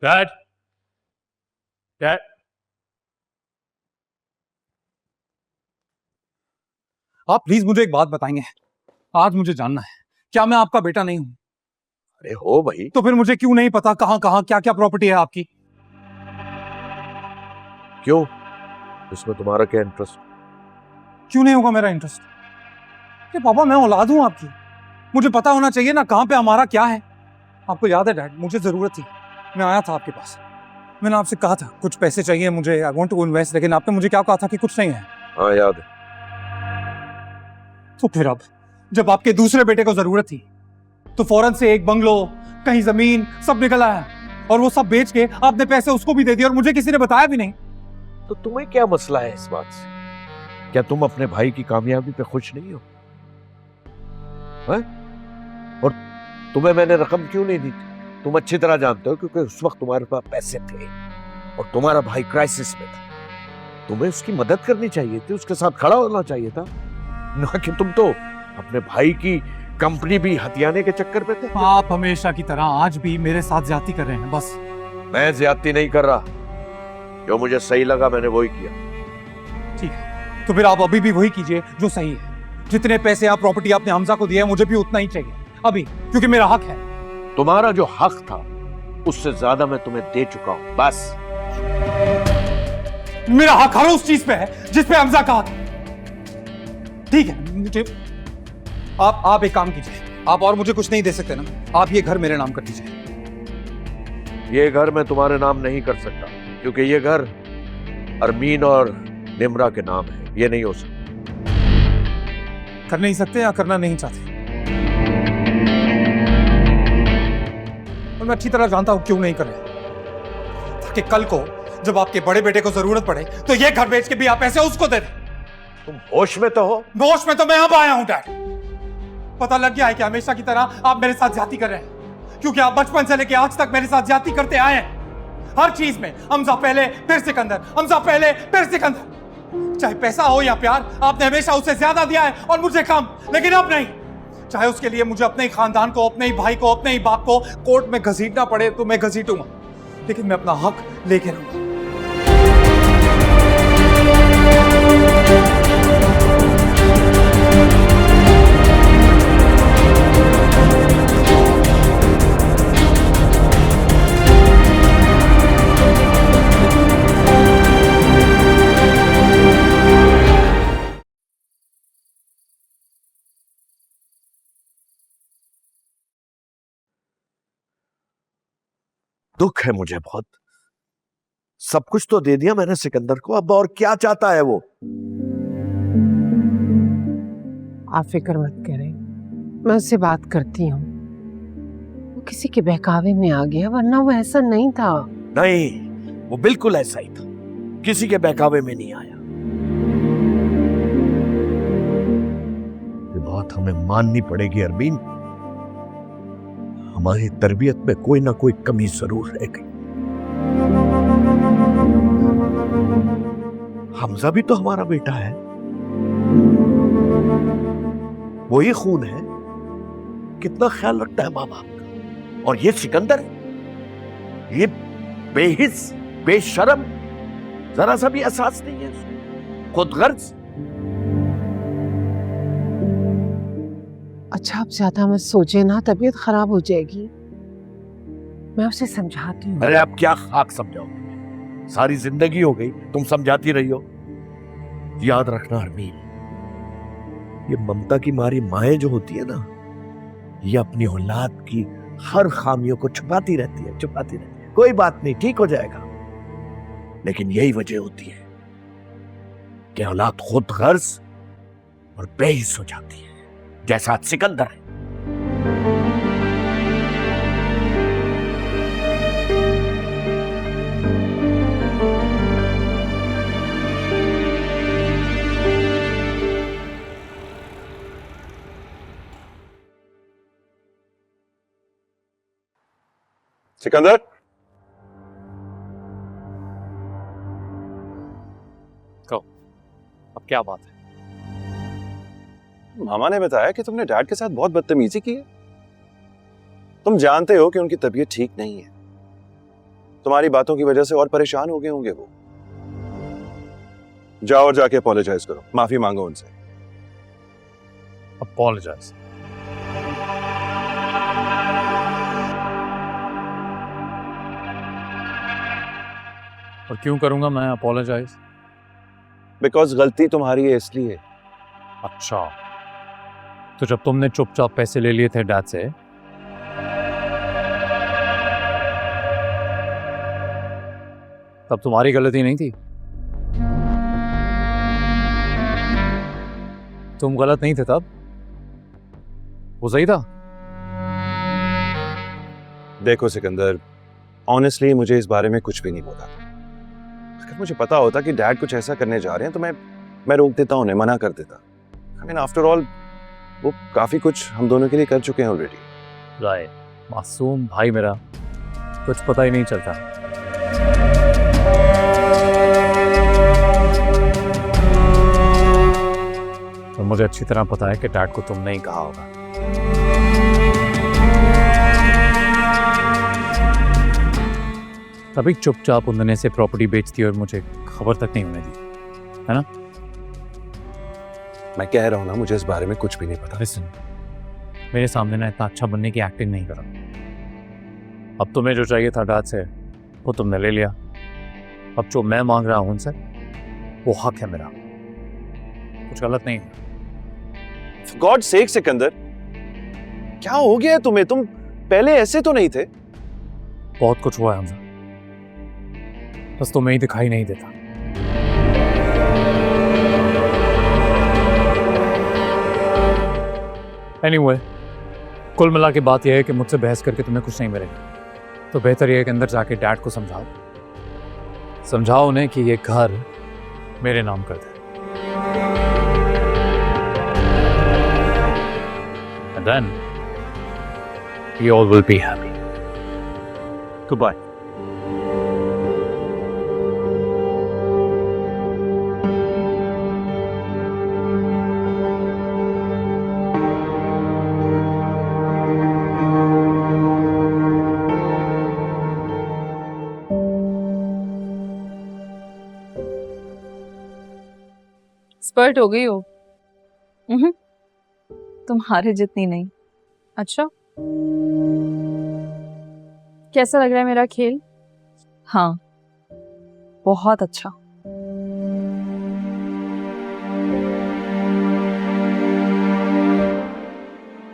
Dad, dad, आप please मुझे एक बात बताएंगे। आज मुझे जानना है, क्या मैं आपका बेटा नहीं हूं? अरे हो भाई। तो फिर मुझे क्यों नहीं पता कहां कहां क्या क्या प्रॉपर्टी है आपकी? क्यों, इसमें तुम्हारा क्या इंटरेस्ट? क्यों नहीं होगा मेरा इंटरेस्ट? ये पापा, मैं औलाद हूं आपकी, मुझे पता होना चाहिए ना कहां पे हमारा क्या है। आपको याद है डैड, मुझे जरूरत थी, मैं आया था आपके पास, मैंने आपसे कहा था कुछ पैसे चाहिए मुझे, आई वांट टू इन्वेस्ट, लेकिन आपने मुझे क्या कहा था कि कुछ नहीं है। हाँ याद है। तो फिर अब जब आपके दूसरे बेटे को जरूरत थी तो फौरन से एक बंगलो, कहीं जमीन, सब निकल आया, और वो सब बेच के आपने पैसे उसको भी दे दिए और मुझे किसी ने बताया भी नहीं। तो तुम्हें क्या मसला है इस बात से? क्या तुम अपने भाई की कामयाबी पे खुश नहीं हो? है? और तुम्हें मैंने रकम क्यों नहीं दी थी? तुम अच्छी तरह जानते हो, क्योंकि उस वक्त तुम्हारे पास पैसे थे और तुम्हारा भाई क्राइसिस में था। तुम्हें उसकी मदद करनी चाहिए थी, उसके साथ खड़ा होना चाहिए था, ना कि तुम तो अपने भाई की कंपनी भी हथियाने के चक्कर में थे। आप हमेशा की तरह आज भी मेरे साथ ज्यादती कर रहे हैं बस। मैं ज्यादती नहीं कर रहा, जो मुझे सही लगा मैंने वही किया। ठीक है, तो फिर आप अभी भी वही कीजिए जो सही है। जितने पैसे आप प्रॉपर्टी आपने हमजा को दिया है, मुझे भी उतना ही चाहिए अभी, क्योंकि मेरा हक है। तुम्हारा जो हक था उससे ज्यादा मैं तुम्हें दे चुका हूं, बस। मेरा हक हर उस चीज पे है जिस पे हमजा का हक है। ठीक है, मुझे आप एक काम कीजिए, आप और मुझे कुछ नहीं दे सकते ना, आप ये घर मेरे नाम कर दीजिए। ये घर मैं तुम्हारे नाम नहीं कर सकता, क्योंकि ये घर अरमीन और निम्रा के नाम है, ये नहीं हो सकता। कर नहीं सकते या करना नहीं चाहते? और मैं अच्छी तरह जानता हूं क्यों नहीं कर रहे, ताकि कल को जब आपके बड़े बेटे को जरूरत पड़े तो ये घर बेच के भी आप पैसे उसको दे दें। तुम होश में तो हो? होश में तो मैं अब आया हूं डैड। पता लग गया है कि हमेशा की तरह आप मेरे साथ ज्यादती कर रहे हैं, क्योंकि आप बचपन से लेकर आज तक मेरे साथ ज्यादती करते आए हैं। हर चीज में हमजा पहले फिर सिकंदर, हमजा पहले फिर सिकंदर। चाहे पैसा हो या प्यार, आपने हमेशा उसे ज्यादा दिया है और मुझे कम, लेकिन अब नहीं। चाहे उसके लिए मुझे अपने ही खानदान को, अपने ही भाई को, अपने ही बाप को कोर्ट में घसीटना पड़े तो मैं घसीटूंगा, लेकिन मैं अपना हक लेके रहूंगा। दुख है मुझे बहुत। सब कुछ तो दे दिया मैंने सिकंदर को, अब और क्या चाहता है वो? आप फिक्र मत करें, मैं उससे बात करती हूँ। वो किसी के बहकावे में आ गया, वरना वो ऐसा नहीं था। नहीं, वो बिल्कुल ऐसा ही था, किसी के बहकावे में नहीं आया। ये बात हमें माननी पड़ेगी अरमीन, हमारी तरबियत में कोई ना कोई कमी जरूर रह गई। हमजा भी तो हमारा बेटा है, वही खून है, कितना ख्याल रखता है माँ बाप का। और ये सिकंदर, ये बेहिस, बेशरम, जरा सा भी एहसास नहीं है उसको, खुदगर्ज। अच्छा, आप ज्यादा मत सोचे ना, तबीयत खराब हो जाएगी। मैं उसे समझाती हूँ। अरे आप क्या खाक समझाओगे, सारी जिंदगी हो गई तुम समझाती रही हो। याद रखना अरमीन, ये ममता की मारी माएं जो होती है ना, ये अपनी औलाद की हर खामियों को छुपाती रहती है, छुपाती रहती है। कोई बात नहीं, ठीक हो जाएगा, लेकिन यही वजह होती है कि औलाद खुद गर्ज और बेहिस हो जाती है, जैसा आज सिकंदर है। सिकंदर, कहो अब क्या बात है? मामा ने बताया कि तुमने डैड के साथ बहुत बदतमीजी की है। तुम जानते हो कि उनकी तबीयत ठीक नहीं है। तुम्हारी बातों की वजह से और परेशान हो गए होंगे वो। जाओ और जाके अपोलोजाइज करो, माफी मांगो उनसे। अपोलोजाइज? और क्यों करूंगा मैं अपोलोजाइज? बिकॉज गलती तुम्हारी है इसलिए। अच्छा, तो जब तुमने चुपचाप पैसे ले लिए थे डैड से, तब तुम्हारी गलती नहीं थी? तुम गलत नहीं थे तब? वो सही था? देखो सिकंदर, ऑनेस्टली मुझे इस बारे में कुछ भी नहीं पता। अगर मुझे पता होता कि डैड कुछ ऐसा करने जा रहे हैं तो मैं रोक देता, उन्हें मना कर देता। आई मीन आफ्टर ऑल वो काफी कुछ हम दोनों के लिए कर चुके हैं ऑलरेडी। राय, मासूम भाई मेरा, कुछ पता ही नहीं चलता। तो मुझे अच्छी तरह पता है कि डैड को तुमने ही कहा होगा। तभी चुपचाप उन्होंने से प्रॉपर्टी बेच दी और मुझे खबर तक नहीं होने दी, है ना? मैं कह रहा हूं ना, मुझे इस बारे में कुछ भी नहीं पता। लिसन, मेरे सामने ना इतना अच्छा बनने की एक्टिंग नहीं करा। अब तुम्हें जो चाहिए था डैड से वो तुमने ले लिया। अब जो मैं मांग रहा हूं उनसे वो हक है मेरा, कुछ गलत नहीं है। For God's sake सिकंदर, क्या हो गया है तुम्हें? तुम पहले ऐसे तो नहीं थे। बहुत कुछ हुआ है हमसे, बस तुम्हें ही दिखाई नहीं देता। एनीवे, कुल मिला के बात यह है कि मुझसे बहस करके तुम्हें कुछ नहीं मिलेगा। तो बेहतर यह है कि अंदर जाके डैड को समझाओ उन्हें कि ये घर मेरे नाम कर दे। And then we all will be happy. Goodbye. Expert हो गई हो? तुम्हारे जितनी नहीं। अच्छा, कैसा लग रहा है मेरा खेल? हाँ, बहुत अच्छा।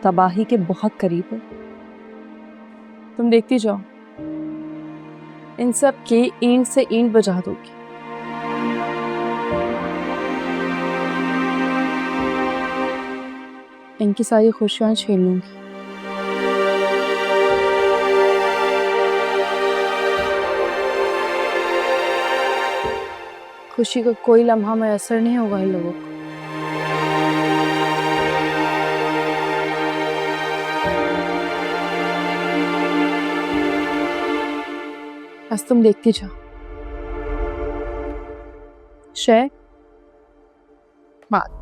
तबाही के बहुत करीब है। तुम देखती जाओ, इन सब के ईंट से ईंट बजा दोगी। इनकी सारी खुशियां छीन लूंगी। खुशी का कोई लम्हा मैसर नहीं होगा इन लोगों को। बस तुम देखती जाओ। शेर बात